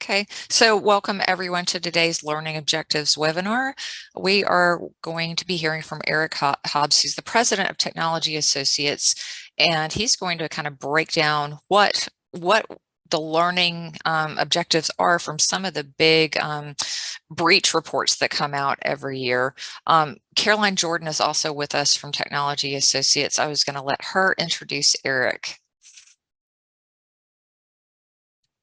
Okay, so welcome everyone to today's Learning Objectives webinar. We are going to be hearing from Eric Hobbs, who's the president of Technology Associates, and he's going to kind of break down what the learning objectives are from some of the big breach reports that come out every year. Caroline Jordan is also with us from Technology Associates. I was going to let her introduce Eric.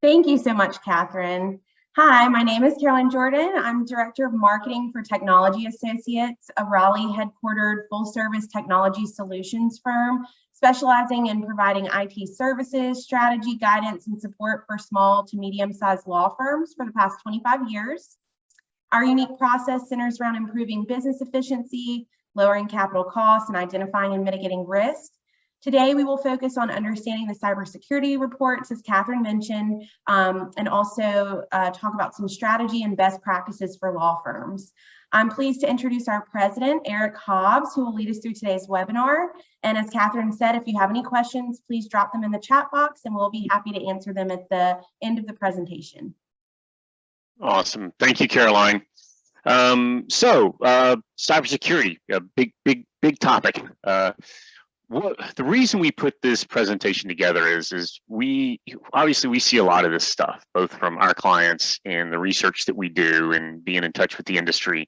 Thank you so much, Catherine. Hi, my name is Caroline Jordan. I'm Director of Marketing for Technology Associates, a Raleigh-headquartered full-service technology solutions firm specializing in providing IT services, strategy, guidance, and support for small to medium-sized law firms for the past 25 years. Our unique process centers around improving business efficiency, lowering capital costs, and identifying and mitigating risk. Today, we will focus on understanding the cybersecurity reports, as Catherine mentioned, and also talk about some strategy and best practices for law firms. I'm pleased to introduce our president, Eric Hobbs, who will lead us through today's webinar. And as Catherine said, if you have any questions, please drop them in the chat box and we'll be happy to answer them at the end of the presentation. Awesome. Thank you, Caroline. Cybersecurity, a big topic. The reason we put this presentation together is we obviously see a lot of this stuff, both from our clients and the research that we do and being in touch with the industry.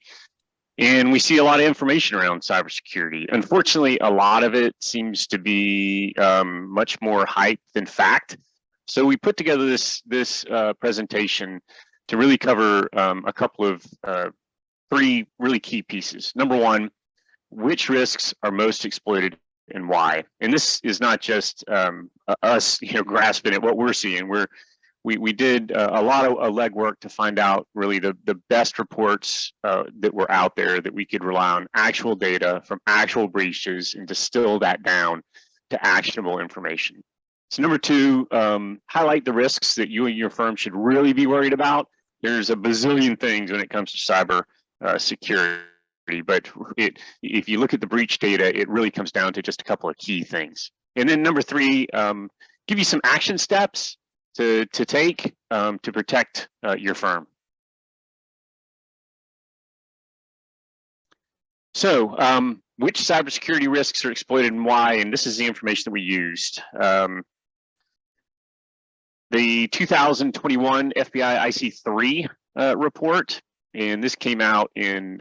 And we see a lot of information around cybersecurity. Unfortunately, a lot of it seems to be much more hype than fact. So we put together this presentation to really cover a couple of three really key pieces. Number one, which risks are most exploited and why? And this is not just us, grasping at what we're seeing. We did a lot of legwork to find out really the best reports that were out there that we could rely on actual data from actual breaches and distill that down to actionable information. So number two, highlight the risks that you and your firm should really be worried about. There's a bazillion things when it comes to cyber security. But if you look at the breach data, it really comes down to just a couple of key things. And then number three, give you some action steps to take to protect your firm. So which cybersecurity risks are exploited and why? And this is the information that we used. The 2021 FBI IC3 report, and this came out in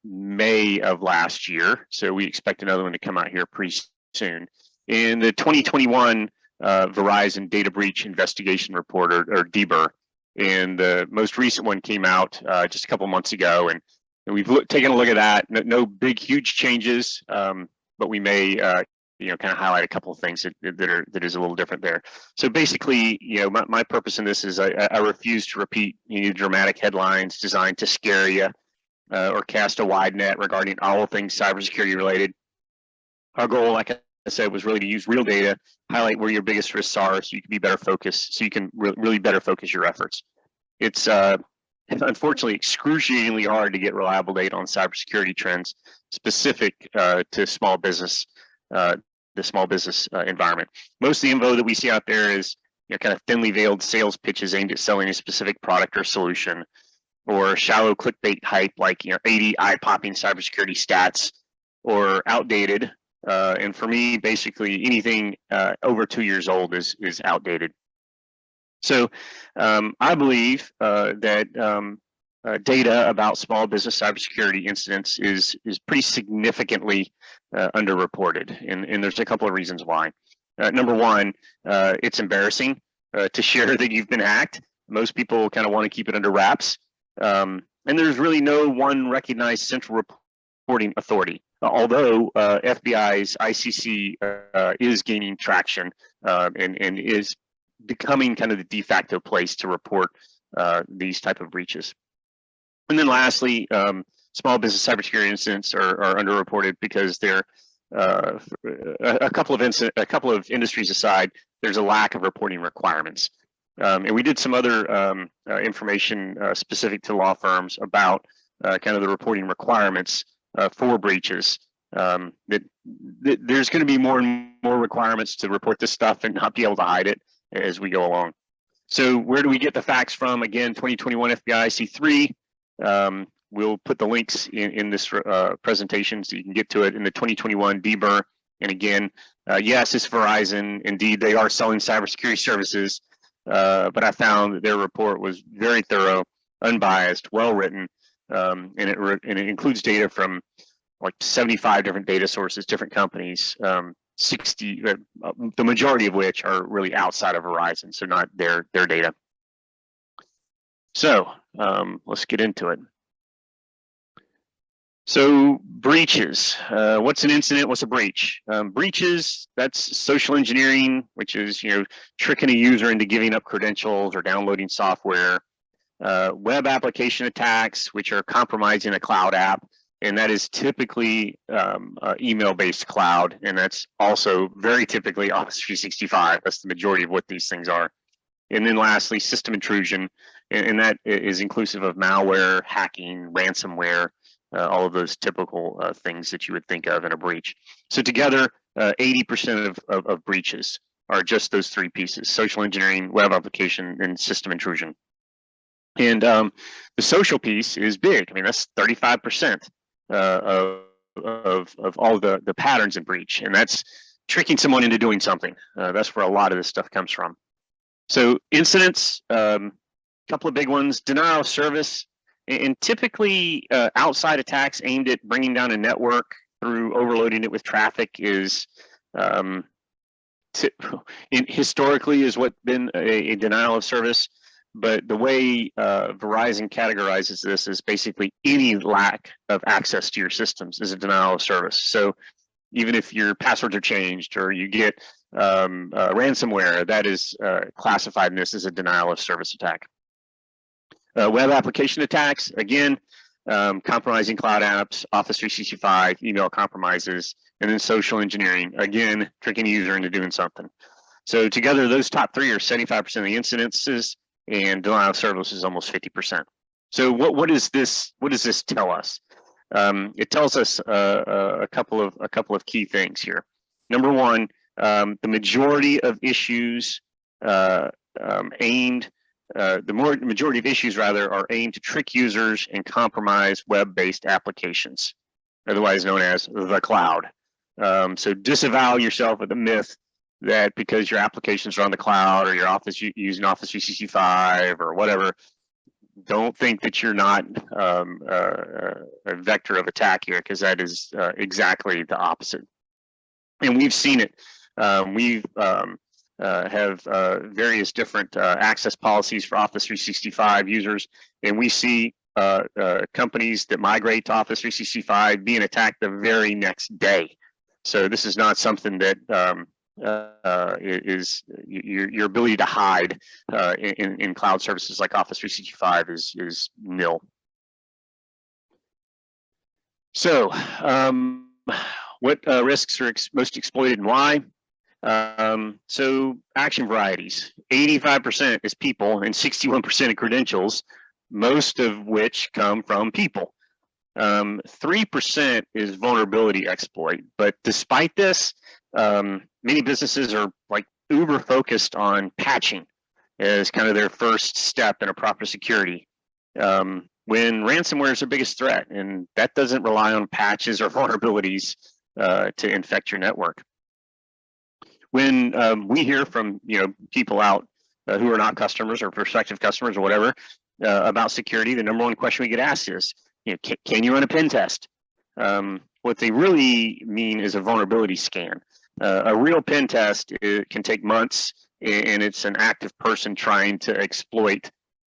May of last year. So we expect another one to come out here pretty soon. In the 2021 Verizon Data Breach Investigation Report, or DBIR, and the most recent one came out just a couple months ago. And we've taken a look at that. No big, huge changes, but we may kind of highlight a couple of things that is a little different there. So basically, my purpose in this is I refuse to repeat dramatic headlines designed to scare you or cast a wide net regarding all things cybersecurity related. Our goal, like I said, was really to use real data, highlight where your biggest risks are, so you can be better focused, so you can really better focus your efforts. It's unfortunately excruciatingly hard to get reliable data on cybersecurity trends specific to small business. The small business environment. Most of the info that we see out there is kind of thinly veiled sales pitches aimed at selling a specific product or solution, or shallow clickbait hype like 80 eye-popping cybersecurity stats, or outdated. And for me, basically anything over 2 years old is outdated. So I believe that data about small business cybersecurity incidents is pretty significantly underreported, and there's a couple of reasons why. Number one, it's embarrassing to share that you've been hacked. Most people kind of want to keep it under wraps, and there's really no one recognized central reporting authority. Although FBI's ICC is gaining traction and is becoming kind of the de facto place to report these type of breaches. And then lastly, small business cybersecurity incidents are underreported because they're a couple of industries aside, there's a lack of reporting requirements. And we did some other information specific to law firms about kind of the reporting requirements for breaches. There's going to be more and more requirements to report this stuff and not be able to hide it as we go along. So where do we get the facts from? Again, 2021 FBI IC3. We'll put the links in this presentation so you can get to it in the 2021 DBER. And again, yes, it's Verizon. Indeed, they are selling cybersecurity services, but I found that their report was very thorough, unbiased, well-written, and it includes data from like 75 different data sources, different companies, 60, the majority of which are really outside of Verizon, so not their data. So let's get into it. So breaches, what's an incident? What's a breach? Breaches, that's social engineering, which is tricking a user into giving up credentials or downloading software. Web application attacks, which are compromising a cloud app, and that is typically email-based cloud, and that's also very typically Office 365. That's the majority of what these things are. And then lastly, system intrusion, and that is inclusive of malware, hacking, ransomware, all of those typical things that you would think of in a breach. So together, 80% of breaches are just those three pieces: social engineering, web application, and system intrusion. And the social piece is big. I mean, that's 35% of all the patterns in breach, and that's tricking someone into doing something. That's where a lot of this stuff comes from. So incidents, couple of big ones: denial of service, and typically outside attacks aimed at bringing down a network through overloading it with traffic is historically is what's been a denial of service. But the way Verizon categorizes this is basically any lack of access to your systems is a denial of service. So even if your passwords are changed or you get ransomware, that is classified in this as a denial of service attack. Web application attacks, again, compromising cloud apps, Office 365, email compromises, and then social engineering, again, tricking a user into doing something. So together, those top three are 75% of the incidences, and denial of service is almost 50%. So what does this tell us? It tells us a couple of key things here. Number one, the majority of issues are aimed to trick users and compromise web-based applications, otherwise known as the cloud. So disavow yourself of the myth that because your applications are on the cloud or your office using Office 365 or whatever, don't think that you're not a vector of attack here, because that is exactly the opposite. And we've seen it. We have various different access policies for Office 365 users, and we see companies that migrate to Office 365 being attacked the very next day. So this is not something that is your ability to hide in cloud services like Office 365 is nil. So what risks are most exploited and why? So action varieties, 85% is people and 61% of credentials, most of which come from people. 3% is vulnerability exploit, but despite this, many businesses are like uber focused on patching as kind of their first step in a proper security. When ransomware is their biggest threat, and that doesn't rely on patches or vulnerabilities to infect your network. When we hear from people out who are not customers or prospective customers or whatever about security, the number one question we get asked is, can you run a pen test? What they really mean is a vulnerability scan. A real pen test can take months, and it's an active person trying to exploit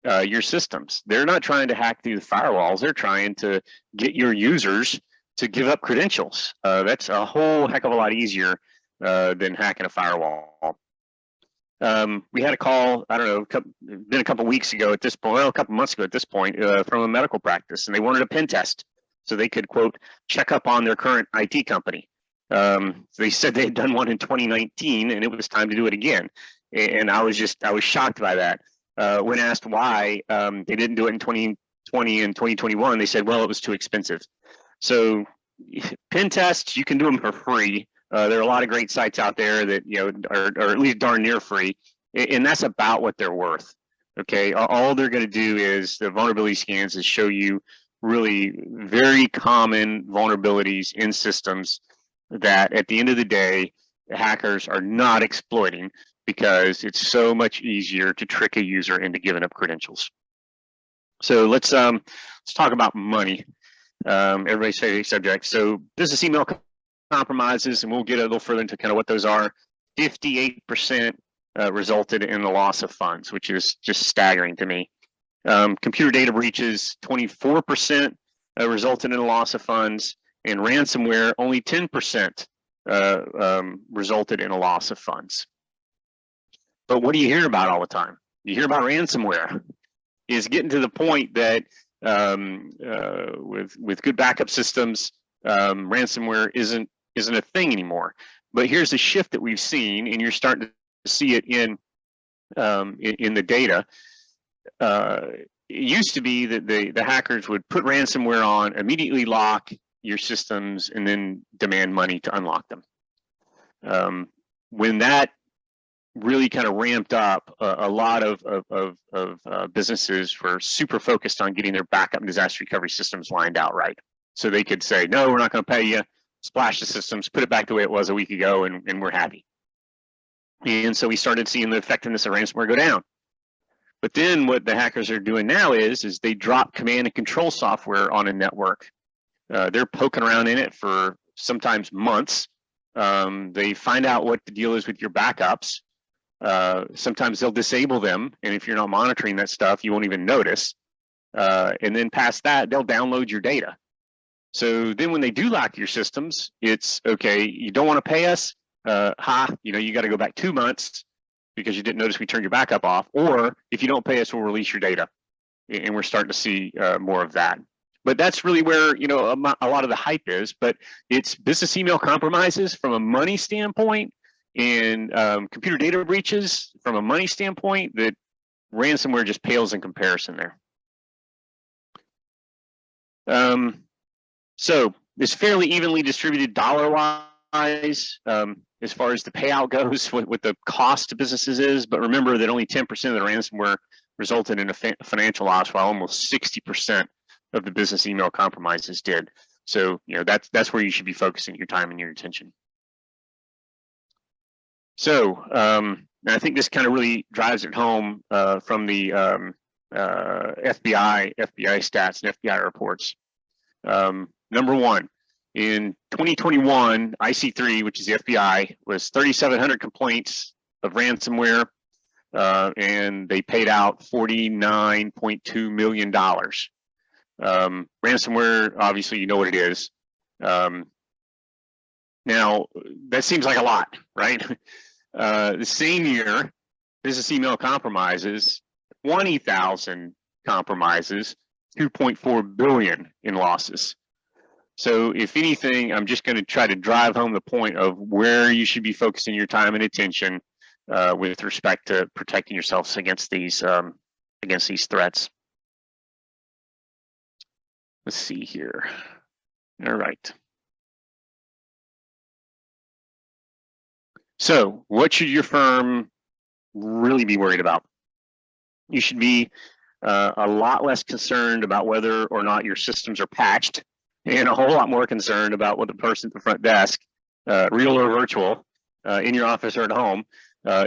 your systems. They're not trying to hack through the firewalls. They're trying to get your users to give up credentials. That's a whole heck of a lot easier than hacking a firewall. We had a call, I don't know, been a couple weeks ago at this point, well, a couple months ago at this point, from a medical practice, and they wanted a pen test so they could, quote, check up on their current IT company. They said they had done one in 2019, and it was time to do it again. And I was shocked by that. When asked why they didn't do it in 2020 and 2021, they said, well, it was too expensive. So pen tests, you can do them for free. There are a lot of great sites out there that are at least darn near free. and that's about what they're worth. Okay, all they're going to do is the vulnerability scans is show you really very common vulnerabilities in systems that at the end of the day, hackers are not exploiting because it's so much easier to trick a user into giving up credentials. So let's talk about money. Everybody's favorite subject. So business email compromises, and we'll get a little further into kind of what those are. 58% resulted in the loss of funds, which is just staggering to me. Computer data breaches, 24% resulted in a loss of funds, and ransomware, only 10% resulted in a loss of funds. But what do you hear about all the time? You hear about ransomware. Is getting to the point that with good backup systems, ransomware isn't a thing anymore. But here's a shift that we've seen, and you're starting to see it in the data. It used to be that the hackers would put ransomware on, immediately lock your systems, and then demand money to unlock them. When that really kind of ramped up, a lot of businesses were super focused on getting their backup and disaster recovery systems lined out right. So they could say, no, we're not going to pay you, splash the systems, put it back the way it was a week ago, and we're happy. And so we started seeing the effectiveness of ransomware go down. But then what the hackers are doing now is they drop command and control software on a network. They're poking around in it for sometimes months. They find out what the deal is with your backups. Sometimes they'll disable them, and if you're not monitoring that stuff, you won't even notice. And then past that, they'll download your data. So then when they do lock your systems, it's okay, you don't want to pay us, you got to go back 2 months because you didn't notice we turned your backup off, or if you don't pay us, we'll release your data. And we're starting to see more of that. But that's really where a lot of the hype is. But it's business email compromises from a money standpoint, and computer data breaches from a money standpoint, that ransomware just pales in comparison there. So it's fairly evenly distributed dollar-wise as far as the payout goes, what the cost to businesses is. But remember that only 10% of the ransomware resulted in a financial loss, while almost 60% of the business email compromises did. So that's where you should be focusing your time and your attention. So I think this kind of really drives it home from the FBI stats and FBI reports. Number one, in 2021, IC3, which is the FBI, was 3,700 complaints of ransomware, and they paid out $49.2 million. Ransomware, obviously, you know what it is. Now, that seems like a lot, right? The same year, business email compromises, 20,000 compromises, 2.4 billion in losses. So if anything, I'm just going to try to drive home the point of where you should be focusing your time and attention with respect to protecting yourselves against these threats. Let's see here. All right. So what should your firm really be worried about? You should be a lot less concerned about whether or not your systems are patched, and a whole lot more concerned about what the person at the front desk, real or virtual, in your office or at home,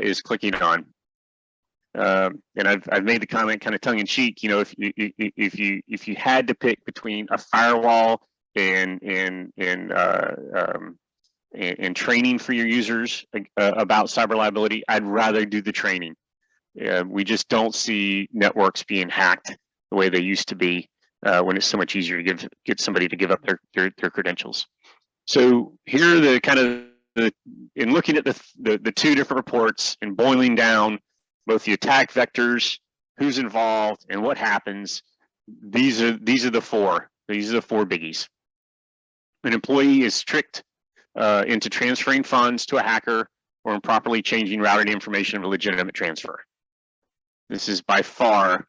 is clicking on. And I've made the comment kind of tongue in cheek. If you had to pick between a firewall and training for your users about cyber liability, I'd rather do the training. We just don't see networks being hacked the way they used to be when it's so much easier to get somebody to give up their credentials. So here are the kind of in looking at the two different reports and boiling down both the attack vectors, who's involved, and what happens. These are the four. These are the four biggies. An employee is tricked into transferring funds to a hacker or improperly changing routed information of a legitimate transfer. This is by far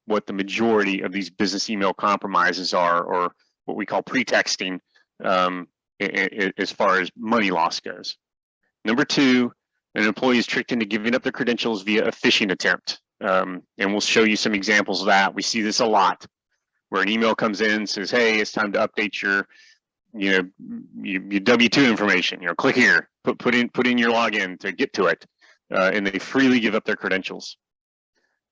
what the majority of these business email compromises are, or what we call pretexting, as far as money loss goes. Number two, An employee is tricked into giving up their credentials via a phishing attempt. And we'll show you some examples of that. We see this a lot, where an email comes in, says, hey, it's time to update your W-2 information. Click here, put in your login to get to it, and they freely give up their credentials.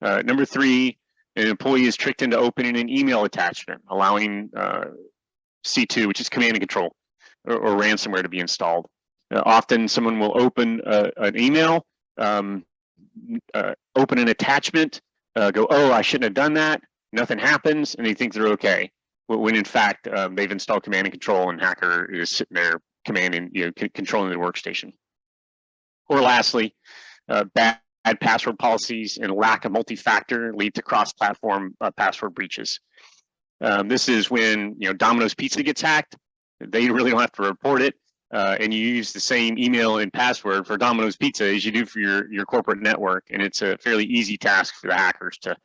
Number 3, an employee is tricked into opening an email attachment, allowing C2, which is command and control, or ransomware to be installed. Often someone will open an email, open an attachment, go, oh, I shouldn't have done that. Nothing happens, and they think they're okay. When in fact, they've installed command and control, and hacker is sitting there commanding, controlling the workstation. Or lastly, bad password policies and lack of multi-factor lead to cross-platform password breaches. This is when Domino's Pizza gets hacked. They really don't have to report it, and you use the same email and password for Domino's Pizza as you do for your corporate network, and it's a fairly easy task for the hackers to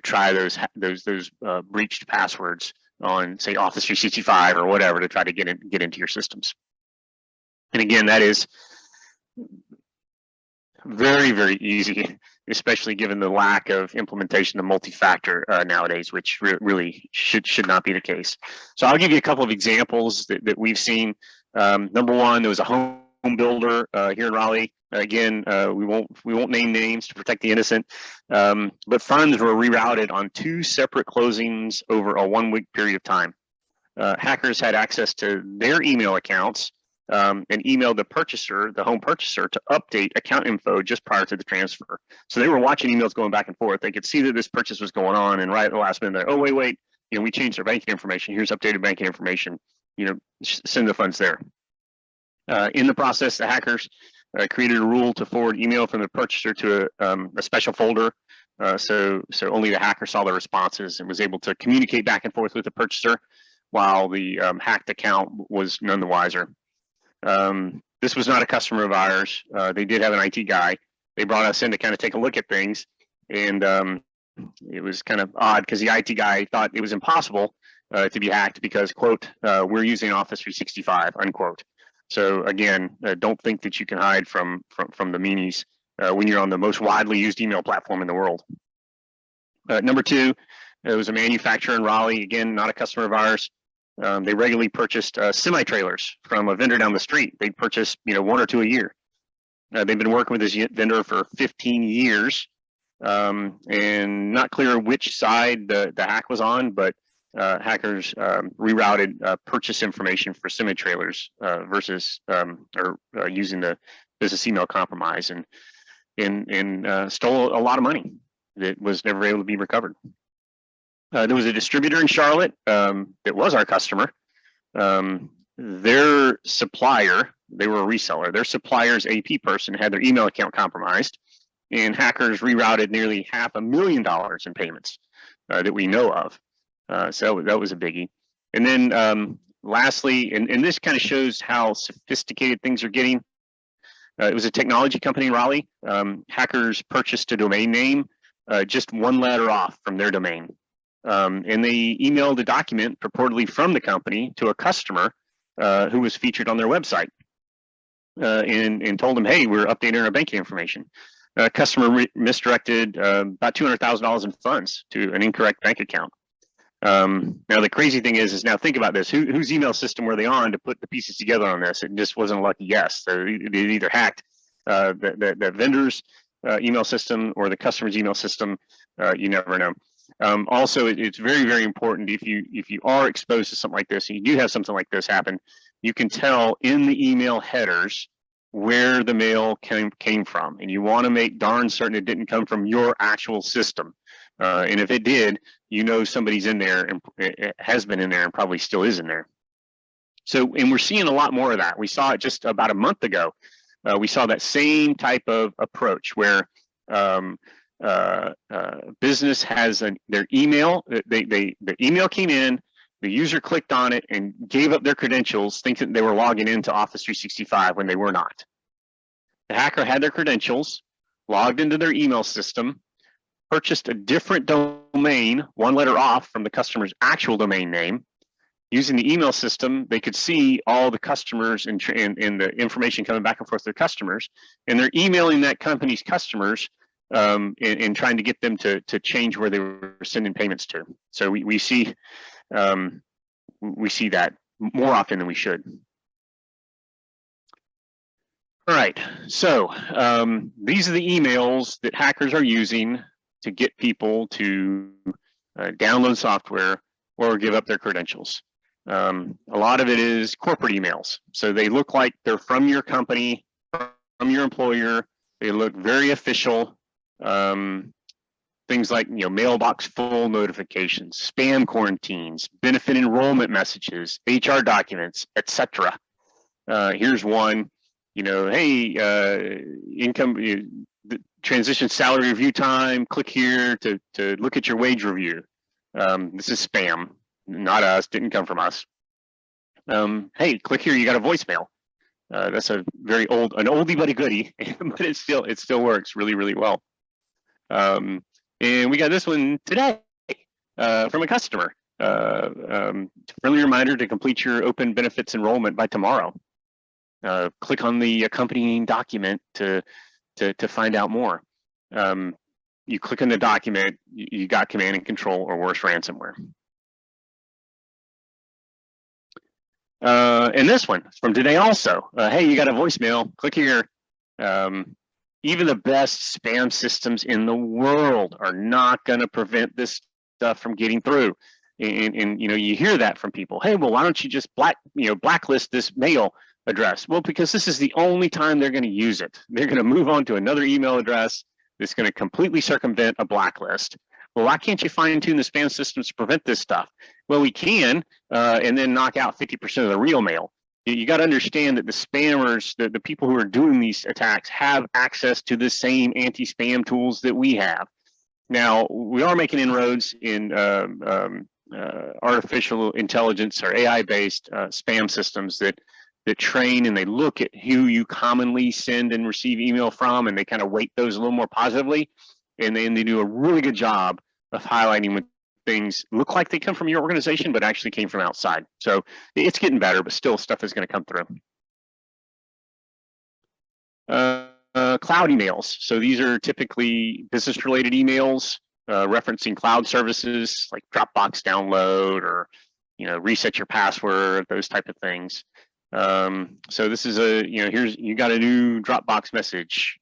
try those breached passwords on, say, Office 365 or whatever, to try to get into your systems. And again, that is very, very easy, especially given the lack of implementation of multi-factor nowadays, which really should not be the case. So I'll give you a couple of examples that we've seen. Number 1, there was a home builder here in Raleigh. Again, we won't name names to protect the innocent, but funds were rerouted on 2 separate closings over a 1-week period of time. Hackers had access to their email accounts and emailed the home purchaser, to update account info just prior to the transfer. So they were watching emails going back and forth. They could see that this purchase was going on, and right at the last minute, they're, oh, wait, we changed our banking information. Here's updated banking information. Send the funds there. In the process, the hackers created a rule to forward email from the purchaser to a special folder, so only the hacker saw the responses and was able to communicate back and forth with the purchaser, while the hacked account was none the wiser. This was not a customer of ours. They did have an IT guy. They brought us in to kind of take a look at things, and it was kind of odd because the IT guy thought it was impossible to be hacked because, quote, we're using Office 365, unquote. So again, don't think that you can hide from the meanies when you're on the most widely used email platform in the world. Number 2, it was a manufacturer in Raleigh. Again, not a customer of ours. They regularly purchased semi-trailers from a vendor down the street. They purchased 1 or 2 a year. They've been working with this vendor for 15 years, and not clear which side the hack was on, but hackers rerouted purchase information for semi-trailers versus using the business email compromise, and stole a lot of money that was never able to be recovered. There was a distributor in Charlotte that was our customer. Their supplier, they were a reseller, their supplier's AP person had their email account compromised, and hackers rerouted nearly $500,000 in payments that we know of. So that was a biggie. And then lastly, and this kind of shows how sophisticated things are getting. It was a technology company in Raleigh. Hackers purchased a domain name just 1 letter off from their domain. And they emailed a document purportedly from the company to a customer who was featured on their website, and told them, hey, we're updating our banking information. Customer misdirected about $200,000 in funds to an incorrect bank account. Now the crazy thing is now think about this. Whose email system were they on to put the pieces together on this? It just wasn't a lucky guess. So they either hacked the vendor's email system or the customer's email system. You never know. Also, it's very, very important if you are exposed to something like this, and you do have something like this happen, you can tell in the email headers where the mail came from, and you want to make darn certain it didn't come from your actual system. And if it did, somebody's in there, and it has been in there and probably still is in there. So, and we're seeing a lot more of that. We saw it just about a month ago. We saw that same type of approach where business has their email. The email came in, the user clicked on it and gave up their credentials, thinking they were logging into Office 365 when they were not. The hacker had their credentials, logged into their email system, purchased a different domain, 1 letter off from the customer's actual domain name, using the email system, they could see all the customers and the information coming back and forth to their customers, and they're emailing that company's customers and trying to get them to change where they were sending payments to. So we see that more often than we should. All right, so these are the emails that hackers are using to get people to download software or give up their credentials. A lot of it is corporate emails. So they look like they're from your company, from your employer. They look very official. Things like, mailbox full notifications, spam quarantines, benefit enrollment messages, HR documents, etc. Here's one, hey, income, transition salary review time, click here to look at your wage review. This is spam, not us, didn't come from us. Hey, click here, you got a voicemail. That's a very an oldie but a goodie, but it still works really, really well. And we got this one today from a customer. Friendly reminder to complete your open benefits enrollment by tomorrow. Click on the accompanying document to find out more. You click on the document, you got command and control or worse, ransomware. And this one from today also. Hey, you got a voicemail, click here. Even the best spam systems in the world are not going to prevent this stuff from getting through. And you hear that from people. Hey, well, why don't you just blacklist this mail address? Well, because this is the only time they're going to use it. They're going to move on to another email address that's going to completely circumvent a blacklist. Well, why can't you fine tune the spam systems to prevent this stuff? Well, we can, and then knock out 50% of the real mail. You got to understand that the spammers, the people who are doing these attacks, have access to the same anti-spam tools that we have. Now, we are making inroads in artificial intelligence or AI-based spam systems that train and they look at who you commonly send and receive email from, and they kind of weight those a little more positively, and then they do a really good job of highlighting when things look like they come from your organization, but actually came from outside. So it's getting better, but still stuff is going to come through. Cloud emails. So these are typically business-related emails referencing cloud services like Dropbox download or reset your password, those type of things. So this is here's, you got a new Dropbox message.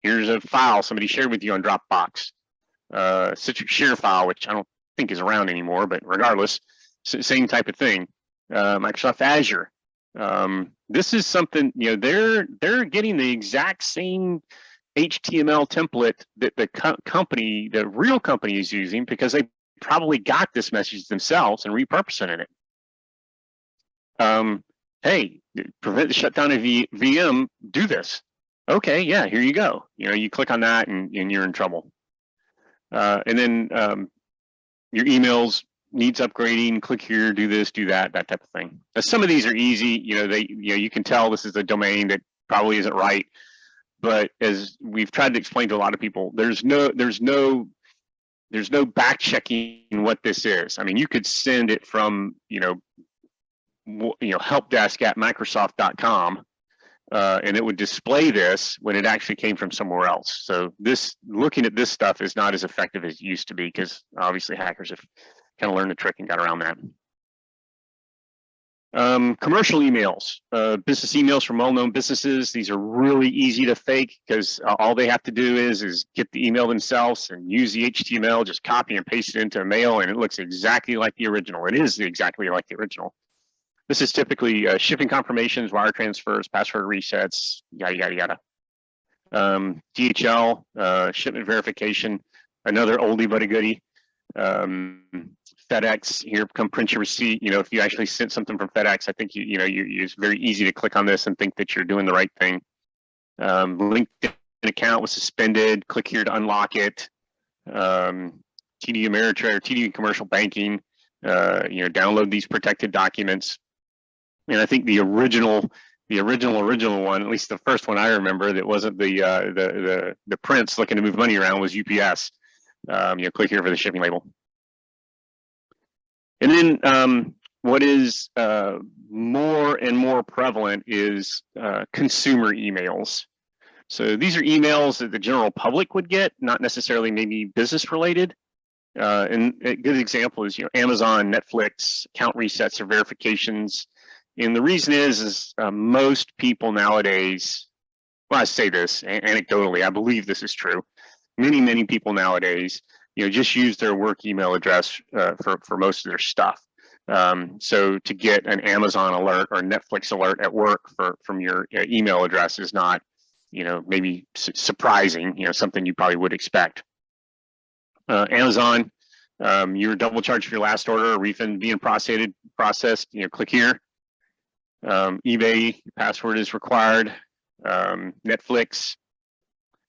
Here's a file somebody shared with you on Dropbox. Citrix share file, which I don't think is around anymore, but regardless, same type of thing. Microsoft Azure. This is something, they're getting the exact same HTML template that the real company is using, because they probably got this message themselves and repurposing it. Hey, prevent the shutdown of VM, do this. Okay, yeah, here you go. You click on that and you're in trouble. And then your emails needs upgrading, click here, do this, do that, that type of thing. Now, some of these are easy, you can tell this is a domain that probably isn't right, but as we've tried to explain to a lot of people, there's no back checking what this is. I mean, you could send it from, helpdesk@microsoft.com, and it would display this when it actually came from somewhere else. So looking at this stuff is not as effective as it used to be, because obviously hackers have kind of learned the trick and got around that. Commercial emails, business emails from well-known businesses. These are really easy to fake, because all they have to do is get the email themselves and use the HTML, just copy and paste it into a mail, and it looks exactly like the original. It is exactly like the original. This is typically shipping confirmations, wire transfers, password resets, yada, yada, yada. DHL, shipment verification, another oldie but a goodie. FedEx, here, come print your receipt. If you actually sent something from FedEx, I think it's very easy to click on this and think that you're doing the right thing. LinkedIn account was suspended. Click here to unlock it. TD Ameritrade or TD Commercial Banking. Download these protected documents. And I think the original one, at least the first one I remember, that wasn't the prince looking to move money around, was UPS. Click here for the shipping label. And then what is more and more prevalent is consumer emails. So these are emails that the general public would get, not necessarily maybe business related. And a good example is, Amazon, Netflix, account resets or verifications. And the reason is most people nowadays, well, I say this anecdotally, I believe this is true. Many people nowadays, just use their work email address for most of their stuff. So to get an Amazon alert or Netflix alert at work from your email address is not, maybe surprising, something you probably would expect. Amazon, you were double charged for your last order, a refund being processed, click here. eBay, your password is required. Netflix.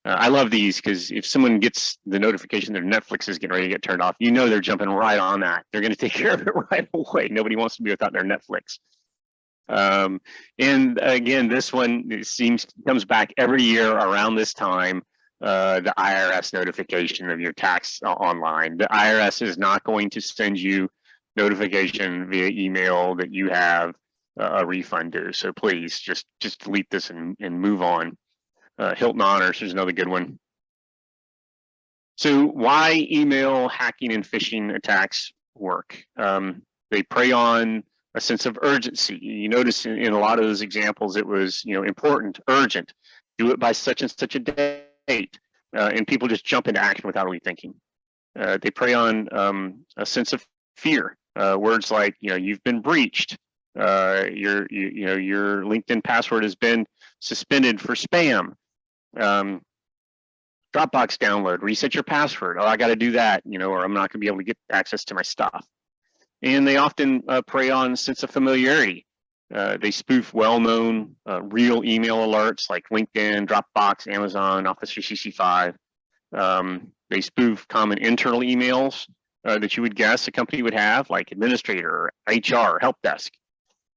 I love these because if someone gets the notification that Netflix is getting ready to get turned off, they're jumping right on that. They're going to take care of it right away. Nobody wants to be without their Netflix. And again, this one comes back every year around this time. The IRS notification of your tax online. The IRS is not going to send you notification via email that you have a refund due. So please just delete this and move on. Hilton Honors is another good one. So why email hacking and phishing attacks work? They prey on a sense of urgency. You notice in a lot of those examples, it was important, urgent, do it by such and such a date, and people just jump into action without really thinking. They prey on a sense of fear. Words like you've been breached, your LinkedIn password has been suspended for spam. Dropbox download, reset your password. Oh, I got to do that, or I'm not going to be able to get access to my stuff. And they often prey on a sense of familiarity. They spoof well-known real email alerts like LinkedIn, Dropbox, Amazon, Office 365. They spoof common internal emails that you would guess a company would have, like administrator, HR, help desk.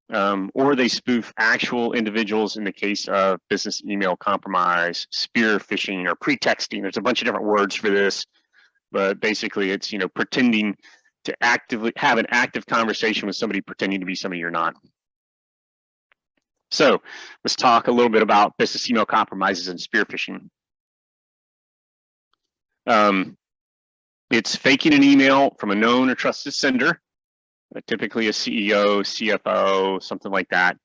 Or they spoof actual individuals in the case of business email compromise, spear phishing, or pretexting. There's a bunch of different words for this, but basically it's pretending to actively have an active conversation with somebody pretending to be somebody you're not. So let's talk a little bit about business email compromises and spear phishing. It's faking an email from a known or trusted sender, typically a CEO, CFO, something like that.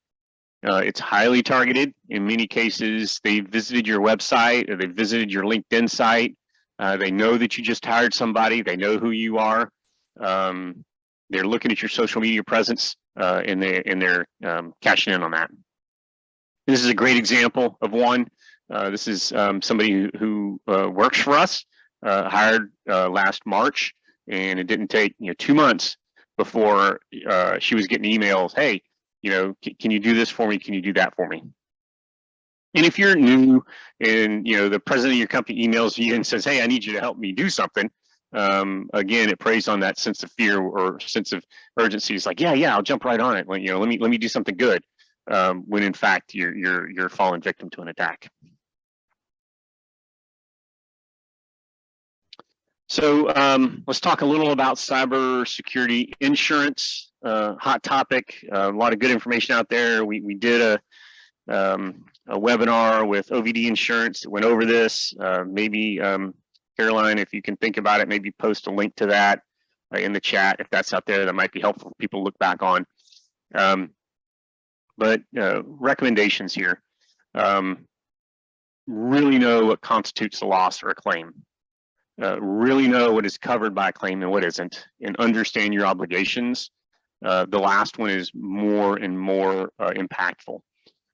It's highly targeted. In many cases, they visited your website or they visited your LinkedIn site. They know that you just hired somebody. They know who you are. They're looking at your social media presence and they're cashing in on that. This is a great example of one. This is somebody who works for us, hired last March, and it didn't take 2 months before she was getting emails. Hey, can you do this for me? Can you do that for me? And if you're new and the president of your company emails you and says, hey, I need you to help me do something, again, it preys on that sense of fear or sense of urgency. It's like, yeah, I'll jump right on it. Let me do something good. When in fact you're falling victim to an attack. So let's talk a little about cybersecurity insurance. Hot topic. A lot of good information out there. We did a webinar with OVD Insurance that went over this. Maybe Caroline, if you can think about it, maybe post a link to that in the chat if that's out there. That might be helpful for people to look back on. But recommendations here. Really know what constitutes a loss or a claim. Really know what is covered by a claim and what isn't, and understand your obligations. The last one is more and more impactful.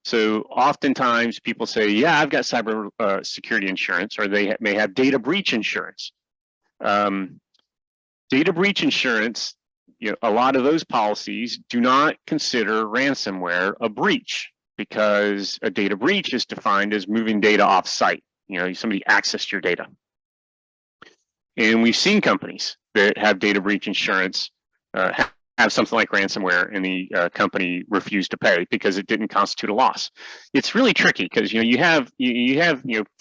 So oftentimes people say, yeah, I've got cyber security insurance, or they may have data breach insurance. Data breach insurance, a lot of those policies do not consider ransomware a breach, because a data breach is defined as moving data off site. Somebody accessed your data. And we've seen companies that have data breach insurance have something like ransomware, and the company refused to pay because it didn't constitute a loss. It's really tricky because you have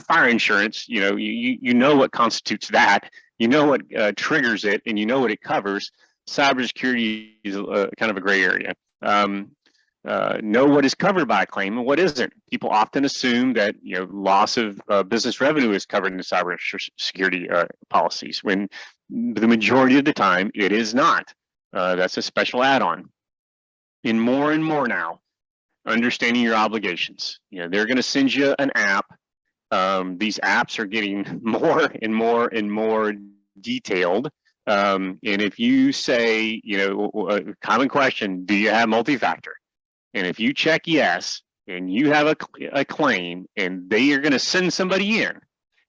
fire insurance. You know what constitutes that. You know what triggers it, and you know what it covers. cybersecurity is kind of a gray area. Know what is covered by a claim and what isn't. People often assume that loss of business revenue is covered in the cybersecurity policies, when the majority of the time it is not. That's a special add-on. And more now, understanding your obligations. They're going to send you an app. These apps are getting more and more detailed. And if you say, a common question, do you have multi-factor? And if you check yes, and you have a claim, and they are going to send somebody in,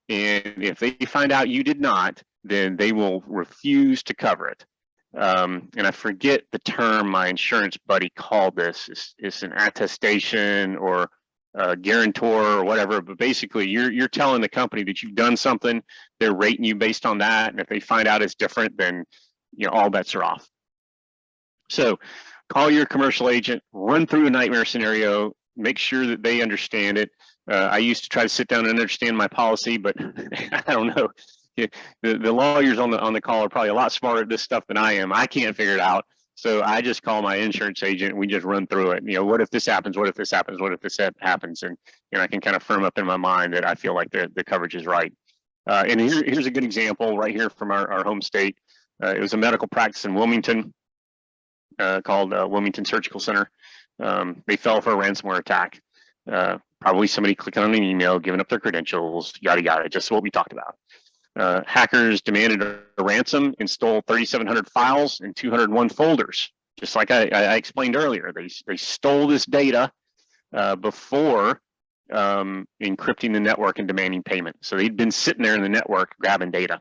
and if they find out you did not, then they will refuse to cover it. And I forget the term my insurance buddy called this. It's an attestation or a guarantor or whatever, but basically you're telling the company that you've done something. They're rating you based on that, and if they find out it's different, then all bets are off. So call your commercial agent, run through a nightmare scenario, make sure that they understand it. I used to try to sit down and understand my policy, but I don't know. The lawyers on the call are probably a lot smarter at this stuff than I am. I can't figure it out. So I just call my insurance agent and we just run through it. What if this happens? What if this happens? What if this happens? And I can kind of firm up in my mind that I feel like the coverage is right. And here's a good example right here from our home state. It was a medical practice in Wilmington called Wilmington Surgical Center. They fell for a ransomware attack. Probably somebody clicking on an email, giving up their credentials, yada, yada, just what we talked about. Hackers demanded a ransom and stole 3,700 files and 201 folders. Just like I explained earlier, they stole this data before encrypting the network and demanding payment. So they'd been sitting there in the network grabbing data.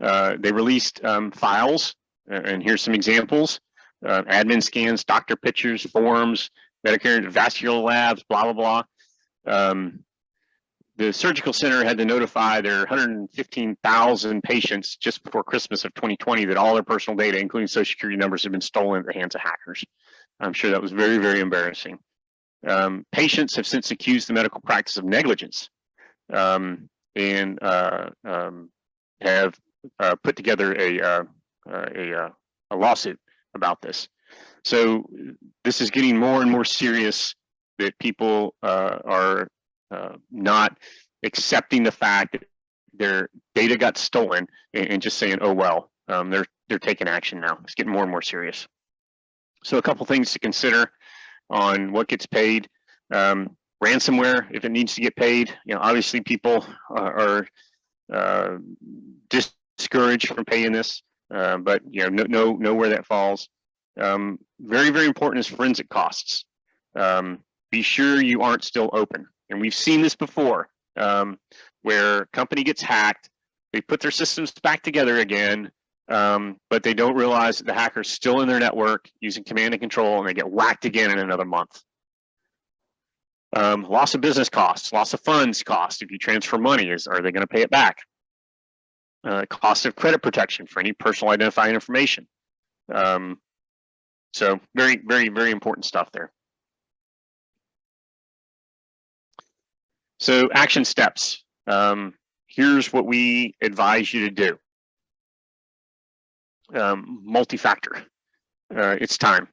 They released files, and here's some examples. Admin scans, doctor pictures, forms, Medicare vascular labs, blah, blah, blah. The surgical center had to notify their 115,000 patients just before Christmas of 2020 that all their personal data, including social security numbers, had been stolen at the hands of hackers. I'm sure that was very, very embarrassing. Patients have since accused the medical practice of negligence and have put together a lawsuit about this. So this is getting more and more serious, that people are not accepting the fact that their data got stolen and just saying, oh well. They're taking action now. It's getting more and more serious. So a couple things to consider on what gets paid. Ransomware, if it needs to get paid, obviously people are discouraged from paying this, but know where that falls. Very, very important is forensic costs. Be sure you aren't still open. And we've seen this before, where a company gets hacked, they put their systems back together again, but they don't realize that the hacker's still in their network using command and control, and they get whacked again in another month. Loss of business costs, loss of funds costs. If you transfer money, are they going to pay it back? Cost of credit protection for any personal identifying information. So very, very, very important stuff there. So action steps. Here's what we advise you to do. Multi-factor. It's time.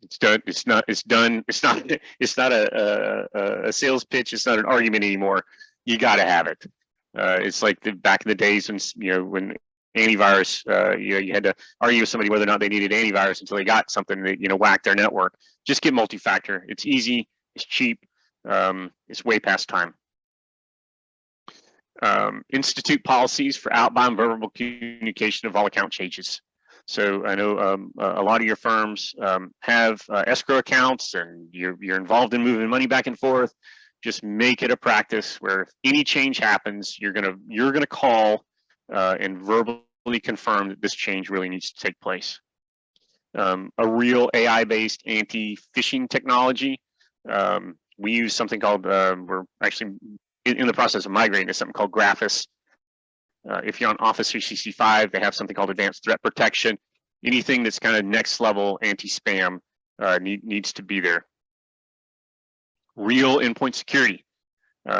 It's done. It's not. It's done. It's not. It's not a sales pitch. It's not an argument anymore. You got to have it. It's like back in the days when antivirus. You had to argue with somebody whether or not they needed antivirus until they got something that whacked their network. Just get multi-factor. It's easy. It's cheap. It's way past time. Institute policies for outbound verbal communication of all account changes. So I know a lot of your firms have escrow accounts, and you're involved in moving money back and forth. Just make it a practice where if any change happens, you're gonna call and verbally confirm that this change really needs to take place. A real AI-based anti-phishing technology. We use something called, we're actually in the process of migrating to something called Graphis. If you're on Office 365, they have something called Advanced Threat Protection. Anything that's kind of next level anti-spam needs to be there. Real endpoint security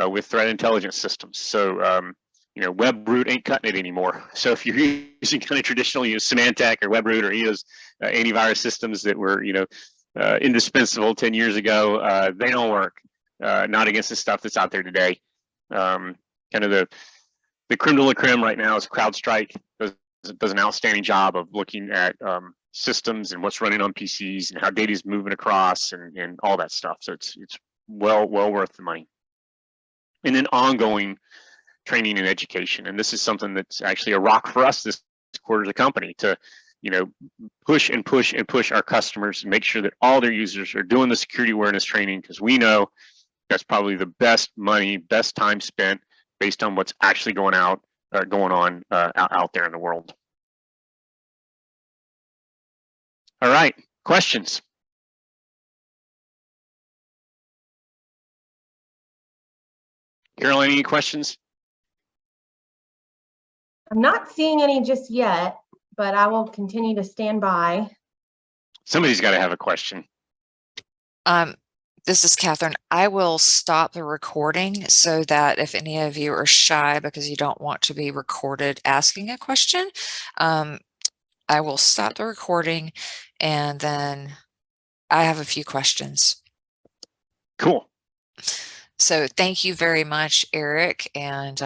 with threat intelligence systems. So WebRoot ain't cutting it anymore. So if you're using kind of traditional, Symantec or WebRoot or those antivirus systems that were, indispensable 10 years ago, they don't work. Not against the stuff that's out there today. Kind of the creme de la creme right now is CrowdStrike. Does an outstanding job of looking at systems and what's running on PCs and how data is moving across and all that stuff. So it's well worth the money. And then ongoing training and education. And this is something that's actually a rock for us this quarter of the company to, push and push and push our customers and make sure that all their users are doing the security awareness training, because we know that's probably the best money, best time spent based on what's actually going on out there in the world. All right, questions? Caroline, any questions? I'm not seeing any just yet, but I will continue to stand by. Somebody's got to have a question. This is Catherine. I will stop the recording so that if any of you are shy because you don't want to be recorded asking a question, I will stop the recording and then I have a few questions. Cool. So thank you very much, Eric. And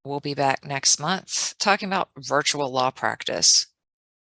we'll be back next month talking about virtual law practice.